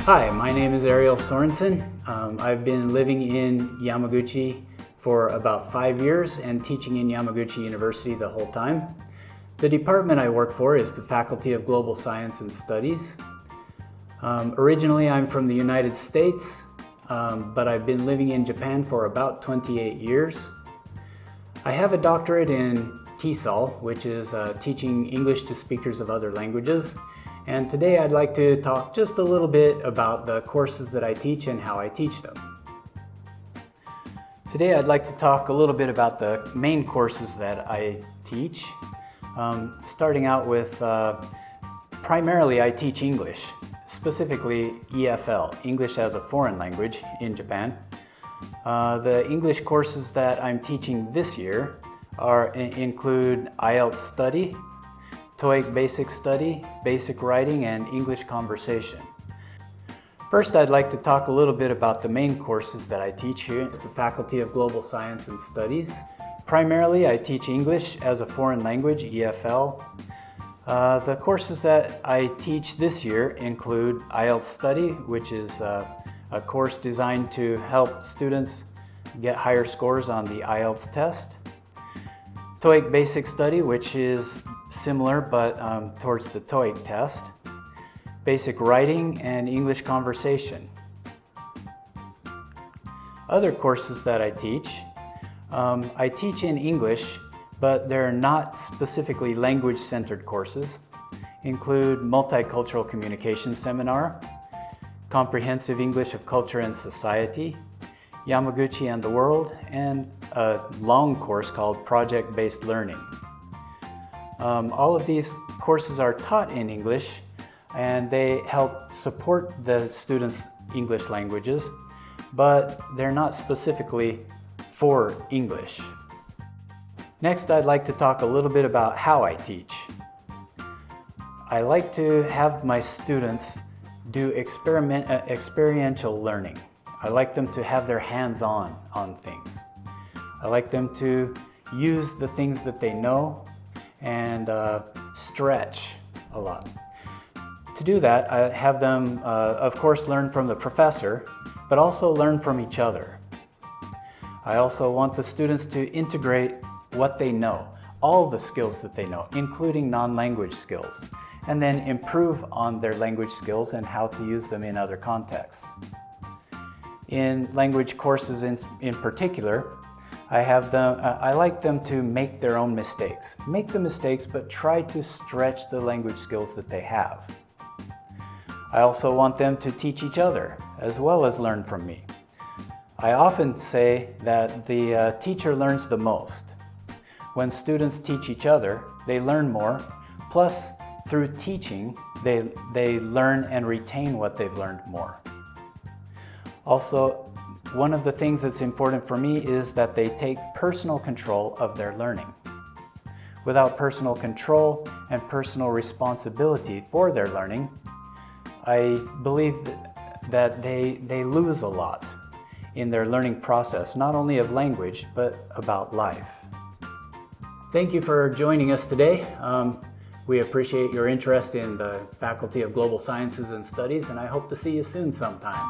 Hi, my name is Ariel Sorensen. I've been living in Yamaguchi for about 5 years and teaching in Yamaguchi University the whole time. The department I work for is the Faculty of Global Science and Studies. Originally I'm from the United States, but I've been living in Japan for about 28 years. I have a doctorate in TESOL, which is teaching English to speakers of other languages. And today I'd like to talk just a little bit about the courses that I teach and how I teach them. Today I'd like to talk a little bit about the main courses that I teach. Starting out with, primarily I teach English, specifically EFL, English as a Foreign Language in Japan. The English courses that I'm teaching this year include IELTS Study, TOEIC Basic Study, Basic Writing, and English Conversation. First, I'd like to talk a little bit about the main courses that I teach here at the Faculty of Global Science and Studies. Primarily, I teach English as a Foreign Language, EFL. The courses that I teach this year include IELTS Study, which is a course designed to help students get higher scores on the IELTS test. TOEIC Basic Study, which is similar but towards the TOEIC test. Basic Writing and English Conversation. Other courses that I teach in English, but they're not specifically language-centered courses, include Multicultural Communication Seminar, Comprehensive English of Culture and Society, Yamaguchi and the World, and a long course called Project-Based Learning. All of these courses are taught in English, and they help support the students' English languages, but they're not specifically for English. Next, I'd like to talk a little bit about how I teach. I like to have my students do experiential learning. I like them to have their hands-on on things. I like them to use the things that they know and stretch a lot. To do that, I have them, of course, learn from the professor, but also learn from each other. I also want the students to integrate what they know, all the skills that they know, including non-language skills, and then improve on their language skills and how to use them in other contexts. In language courses in particular, I like them to make their own mistakes. Make the mistakes, but try to stretch the language skills that they have. I also want them to teach each other, as well as learn from me. I often say that the teacher learns the most. When students teach each other, they learn more, plus through teaching, they learn and retain what they've learned more. Also, one of the things that's important for me is that they take personal control of their learning. Without personal control and personal responsibility for their learning, I believe that they lose a lot in their learning process, not only of language, but about life. Thank you for joining us today. We appreciate your interest in the Faculty of Global Sciences and Studies, and I hope to see you soon sometime.